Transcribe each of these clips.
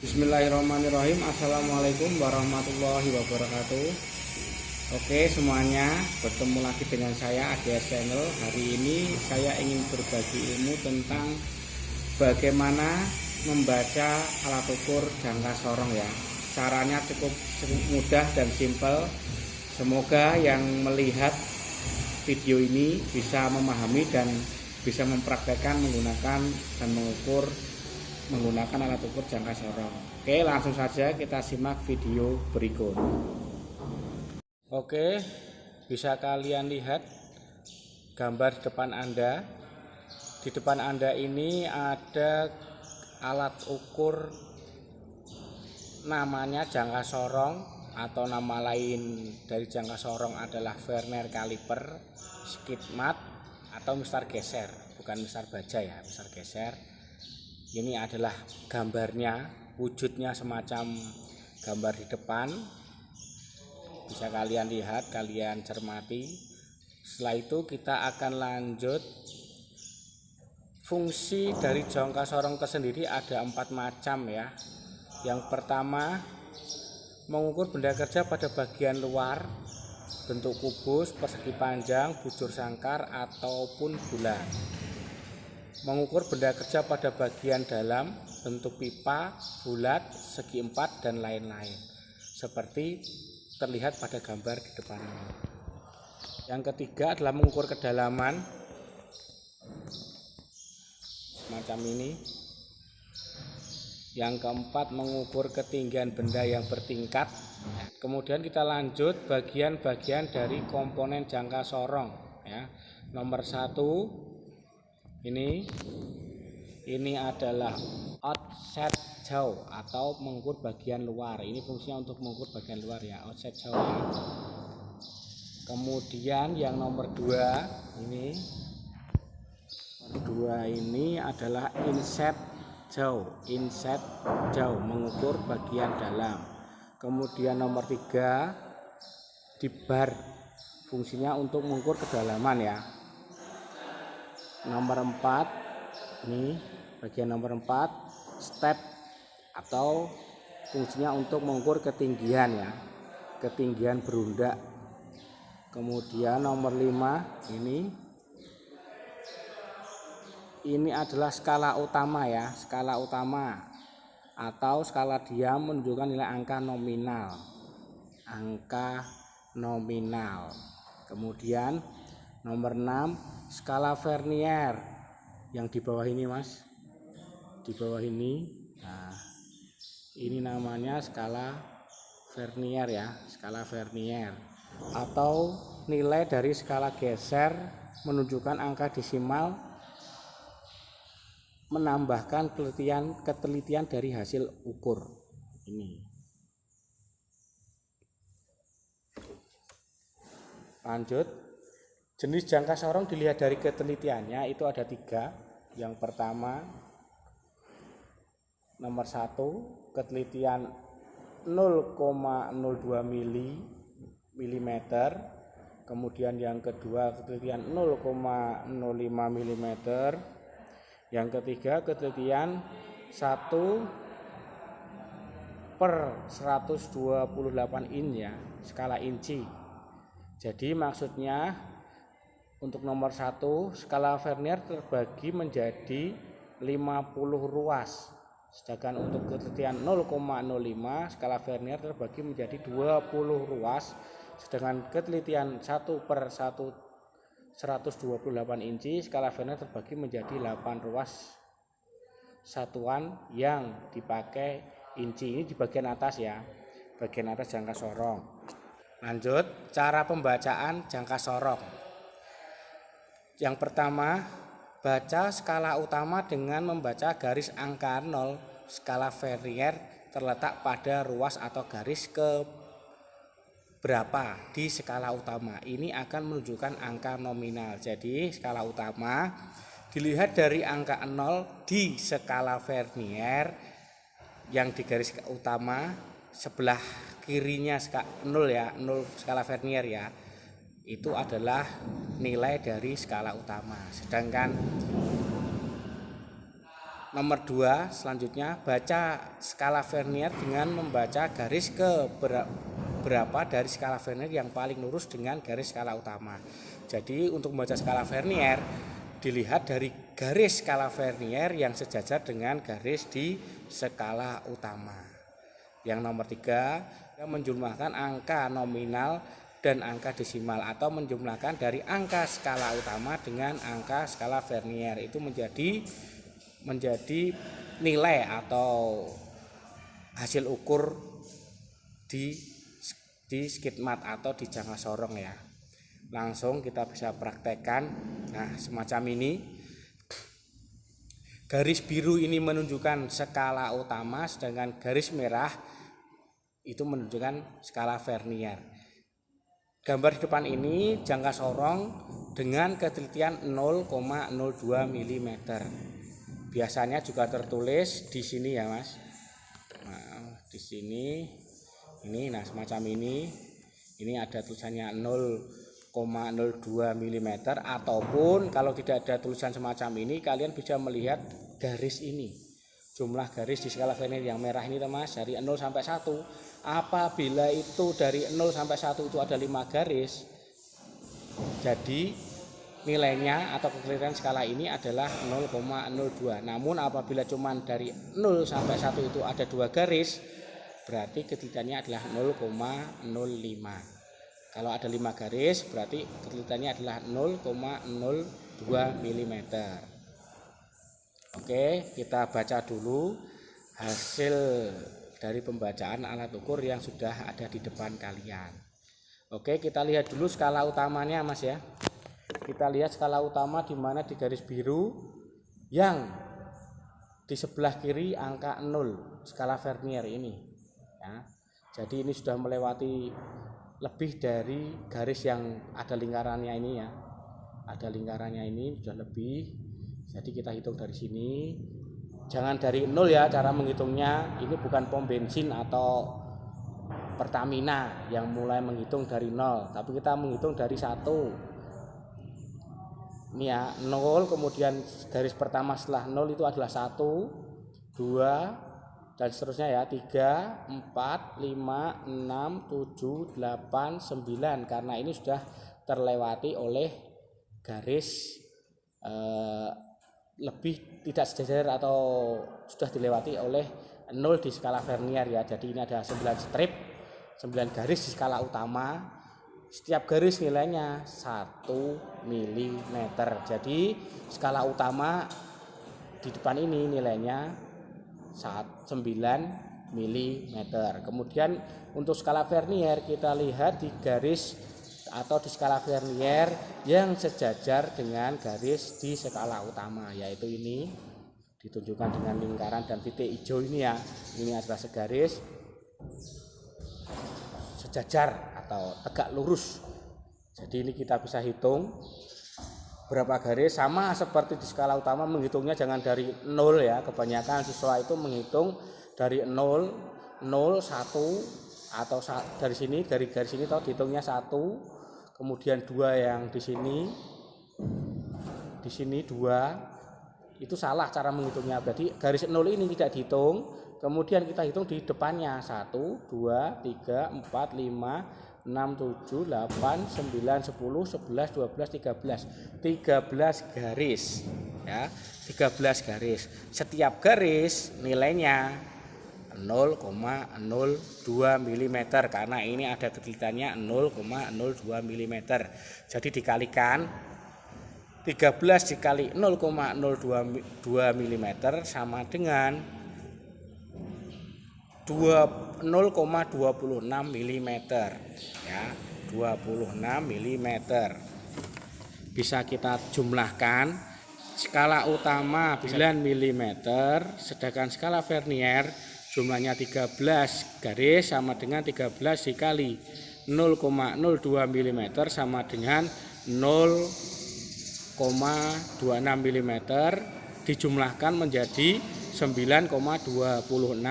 Bismillahirrahmanirrahim. Assalamualaikum warahmatullahi wabarakatuh. Oke semuanya, bertemu lagi dengan saya ADS Channel. Hari ini saya ingin berbagi ilmu tentang bagaimana membaca alat ukur jangka sorong ya. Caranya cukup mudah dan simpel. Semoga yang melihat video ini bisa memahami dan bisa mempraktekkan menggunakan dan mengukur menggunakan alat ukur jangka sorong. Oke, langsung saja kita simak video berikut. Oke, bisa kalian lihat gambar di depan Anda. Di depan Anda ini ada alat ukur namanya jangka sorong, atau nama lain dari jangka sorong adalah Vernier Caliper, skid mat, atau mistar geser. Bukan mistar baja ya, mistar geser. Ini adalah gambarnya, wujudnya semacam gambar di depan. Bisa kalian lihat, kalian cermati. Setelah itu kita akan lanjut. Fungsi dari jangka sorong tersendiri ada 4 macam ya. Yang pertama, mengukur benda kerja pada bagian luar, bentuk kubus, persegi panjang, bujur sangkar, ataupun bulat. Mengukur benda kerja pada bagian dalam, bentuk pipa, bulat, segi empat, dan lain-lain. Seperti terlihat pada gambar di depan ini. Yang ketiga adalah mengukur kedalaman, semacam ini. Yang keempat, mengukur ketinggian benda yang bertingkat. Kemudian kita lanjut bagian-bagian dari komponen jangka sorong ya. Nomor 1, ini adalah offset jauh atau mengukur bagian luar. Ini fungsinya untuk mengukur bagian luar ya, offset jauh ya. Kemudian yang nomor 2 ini adalah inset jauh mengukur bagian dalam. Kemudian nomor 3 di bar, fungsinya untuk mengukur kedalaman ya. Nomor 4, ini bagian nomor 4, step atau fungsinya untuk mengukur ketinggian ya, ketinggian berundak. Kemudian nomor 5, ini adalah skala utama ya, skala utama atau skala diam menunjukkan nilai angka nominal. Kemudian nomor 6, skala Vernier yang di bawah ini Mas, di bawah ini. Nah, ini namanya skala Vernier ya, skala Vernier. Atau nilai dari skala geser menunjukkan angka desimal, menambahkan ketelitian dari hasil ukur ini. Lanjut, jenis jangka sorong dilihat dari ketelitiannya itu ada 3. Yang pertama, nomor 1, ketelitian 0,02 mm. Kemudian yang kedua, ketelitian 0,05 mm. Yang ketiga, ketelitian 1/128 in ya, skala inci. Jadi maksudnya untuk nomor 1, skala Vernier terbagi menjadi 50 ruas. Sedangkan untuk ketelitian 0,05 skala Vernier terbagi menjadi 20 ruas. Sedangkan ketelitian 1/128 inci skala Vernier terbagi menjadi 8 ruas. Satuan yang dipakai inci ini di bagian atas ya, bagian atas jangka sorong. Lanjut, cara pembacaan jangka sorong. Yang pertama, baca skala utama dengan membaca garis angka 0. Skala Vernier terletak pada ruas atau garis ke berapa di skala utama. Ini akan menunjukkan angka nominal. Jadi skala utama dilihat dari angka 0 di skala Vernier yang di garis utama sebelah kirinya 0 ya, 0 skala Vernier ya. Itu adalah nilai dari skala utama. Sedangkan Nomor 2 selanjutnya, baca skala Vernier dengan membaca garis ke berapa dari skala Vernier yang paling lurus dengan garis skala utama. Jadi untuk membaca skala Vernier dilihat dari garis skala Vernier yang sejajar dengan garis di skala utama. Yang nomor 3, menjumlahkan angka nominal dan angka desimal atau menjumlahkan dari angka skala utama dengan angka skala Vernier itu menjadi nilai atau hasil ukur di skidmat atau di jangka sorong ya. Langsung kita bisa praktekkan. Nah, semacam ini. Garis biru ini menunjukkan skala utama, sedangkan garis merah itu menunjukkan skala Vernier. Gambar di depan ini jangka sorong dengan ketelitian 0,02 mm. Biasanya juga tertulis di sini ya Mas. Nah, di sini ini, nah semacam ini ada tulisannya 0,02 mm, ataupun kalau tidak ada tulisan semacam ini kalian bisa melihat garis ini. Jumlah garis di skala Vernier yang merah ini Mas dari 0 sampai 1. Apabila itu dari 0 sampai 1 itu ada 5 garis, jadi nilainya atau ketelitian skala ini adalah 0,02. Namun apabila cuma dari 0 sampai 1 itu ada 2 garis, berarti ketelitiannya adalah 0,05. Kalau ada 5 garis, berarti ketelitiannya adalah 0,02 mm. Oke, kita baca dulu hasil dari pembacaan alat ukur yang sudah ada di depan kalian. Oke, kita lihat dulu skala utamanya Mas ya. Kita lihat skala utama di mana di garis biru yang di sebelah kiri angka 0 skala Vernier ini ya. Jadi ini sudah melewati lebih dari garis yang ada lingkarannya ini ya. Ada lingkarannya ini sudah lebih. Jadi kita hitung dari sini. Jangan dari 0 ya cara menghitungnya. Ini bukan pom bensin atau Pertamina yang mulai menghitung dari 0, tapi kita menghitung dari 1. Ini ya, 0, kemudian garis pertama setelah 0 itu adalah 1, 2, dan seterusnya ya, 3, 4, 5, 6, 7, 8, 9. Karena ini sudah terlewati oleh garis lebih tidak sejajar atau sudah dilewati oleh 0 di skala Vernier ya. Jadi ini ada 9 strip, 9 garis di skala utama. Setiap garis nilainya 1 mm. Jadi skala utama di depan ini nilainya 9 mm. Kemudian untuk skala Vernier kita lihat di garis atau di skala Vernier yang sejajar dengan garis di skala utama, yaitu ini ditunjukkan dengan lingkaran dan titik hijau ini ya. Ini adalah segaris sejajar atau tegak lurus. Jadi ini kita bisa hitung berapa garis, sama seperti di skala utama menghitungnya jangan dari 0 ya. Kebanyakan siswa itu menghitung dari 0, 1 atau dari sini, dari garis ini tahu dihitungnya 1, kemudian 2 yang di sini 2. Itu salah cara menghitungnya. Berarti garis 0 ini tidak dihitung. Kemudian kita hitung di depannya 1, 2, 3, 4, 5, 6, 7, 8, 9, 10, 11, 12, 13. 13 garis ya. 13 garis. Setiap garis nilainya 0,02 mm karena ini ada ketelitiannya 0,02 mm. Jadi dikalikan 13 dikali 0,02 mm sama dengan 0,26 mm ya, 26 mm. Bisa kita jumlahkan. Skala utama 9 mm, sedangkan skala Vernier jumlahnya 13 garis sama dengan 13 dikali 0,02 mm sama dengan 0,26 mm dijumlahkan menjadi 9,26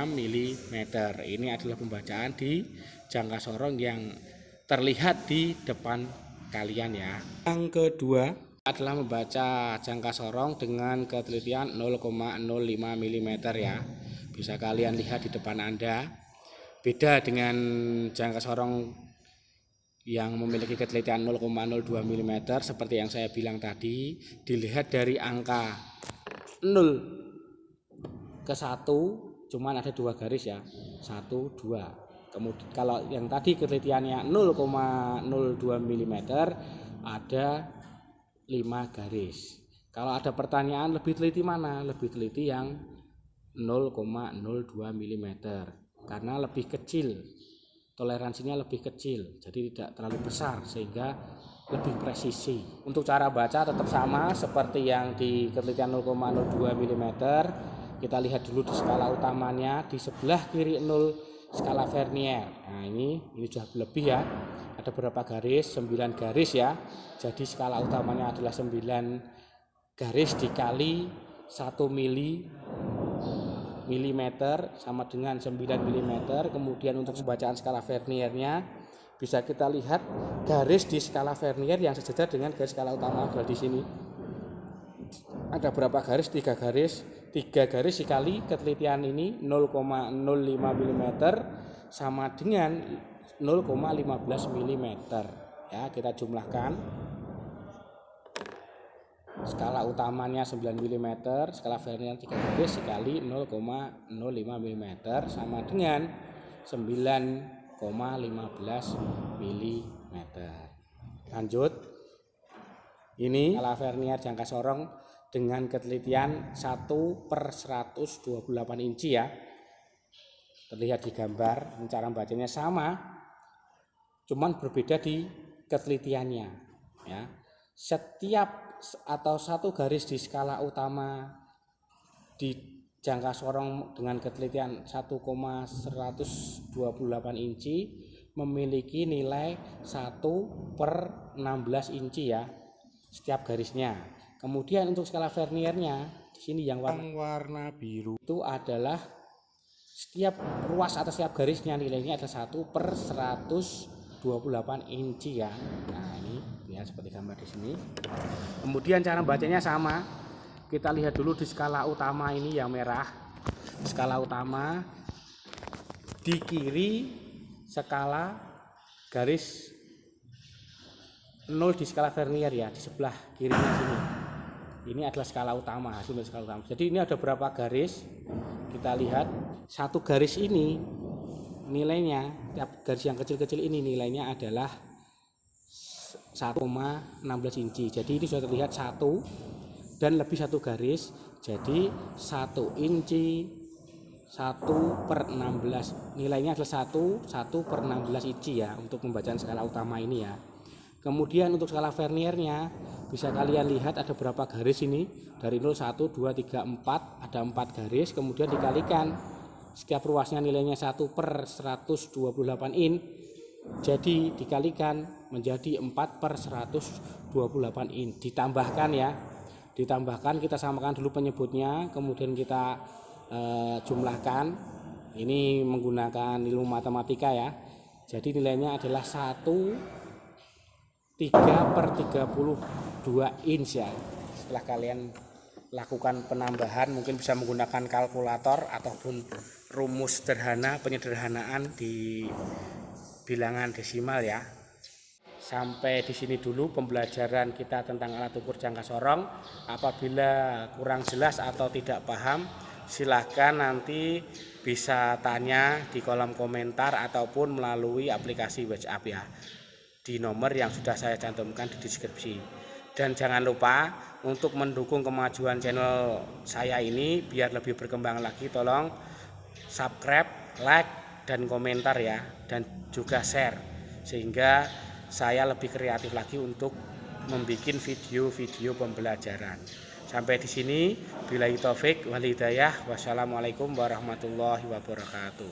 mm. Ini adalah pembacaan di jangka sorong yang terlihat di depan kalian ya. Yang kedua, adalah membaca jangka sorong dengan ketelitian 0,05 mm ya. Bisa kalian lihat di depan Anda. Beda dengan jangka sorong yang memiliki ketelitian 0,02 mm seperti yang saya bilang tadi, dilihat dari angka 0 ke 1 cuman ada 2 garis ya, 1, 2. Kemudian kalau yang tadi ketelitiannya 0,02 mm ada 5 garis. Kalau ada pertanyaan lebih teliti mana? Lebih teliti yang 0,02 mm karena lebih kecil, toleransinya lebih kecil, jadi tidak terlalu besar sehingga lebih presisi. Untuk cara baca tetap sama seperti yang di ketelitian 0,02 mm. Kita lihat dulu di skala utamanya, di sebelah kiri 0 skala Vernier. Nah ini sudah lebih ya, ada berapa garis? 9 garis ya. Jadi skala utamanya adalah 9 garis dikali 1 milimeter sama dengan 9 mm. Kemudian untuk pembacaan skala Verniernya bisa kita lihat garis di skala Vernier yang sejajar dengan garis skala utama adalah di sini. Ada berapa garis? 3 garis. 3 garis dikali ketelitian ini 0,05 mm sama dengan 0,15 mm. Ya, kita jumlahkan. Skala utamanya 9 mm, skala Vernier 3 garis dikali 0,05 mm sama dengan 9,15 mm. Lanjut. Ini skala Vernier jangka sorong dengan ketelitian 1/128 inci ya. Terlihat di gambar, cara bacanya sama, cuman berbeda di ketelitiannya ya. Setiap atau satu garis di skala utama di jangka sorong dengan ketelitian 1,128 inci memiliki nilai 1/16 inci ya, setiap garisnya. Kemudian untuk skala Verniernya di sini yang warna biru itu adalah setiap ruas atau setiap garisnya nilainya adalah 1/128 inci ya. Nah ini ya seperti gambar di sini. Kemudian cara bacanya sama. Kita lihat dulu di skala utama ini yang merah. Skala utama di kiri skala garis 0 di skala Vernier ya, di sebelah kirinya sini. Ini adalah skala utama, hasil dari skala utama. Jadi ini ada berapa garis? Kita lihat satu garis ini nilainya, tiap garis yang kecil-kecil ini nilainya adalah 1,16 inci. Jadi ini sudah terlihat 1 dan lebih satu garis. Jadi 1 inci 1/16. Nilainya adalah 1/16 inci ya untuk pembacaan skala utama ini ya. Kemudian untuk skala Verniernya bisa kalian lihat ada berapa garis ini, dari 0, 1, 2, 3, 4, ada 4 garis, kemudian dikalikan setiap ruasnya nilainya 1/128 in, jadi dikalikan menjadi 4/128 in, ditambahkan ya, ditambahkan, kita samakan dulu penyebutnya, kemudian kita jumlahkan, ini menggunakan ilmu matematika ya, jadi nilainya adalah 3/32 inch ya. Setelah kalian lakukan penambahan mungkin bisa menggunakan kalkulator ataupun rumus sederhana penyederhanaan di bilangan desimal ya. Sampai di sini dulu pembelajaran kita tentang alat ukur jangka sorong. Apabila kurang jelas atau tidak paham, silahkan nanti bisa tanya di kolom komentar ataupun melalui aplikasi WhatsApp ya, di nomor yang sudah saya cantumkan di deskripsi. Dan jangan lupa untuk mendukung kemajuan channel saya ini biar lebih berkembang lagi, tolong subscribe, like, dan komentar ya, dan juga share sehingga saya lebih kreatif lagi untuk membuat video-video pembelajaran. Sampai di sini, billahi taufik wal hidayah. Wassalamualaikum warahmatullahi wabarakatuh.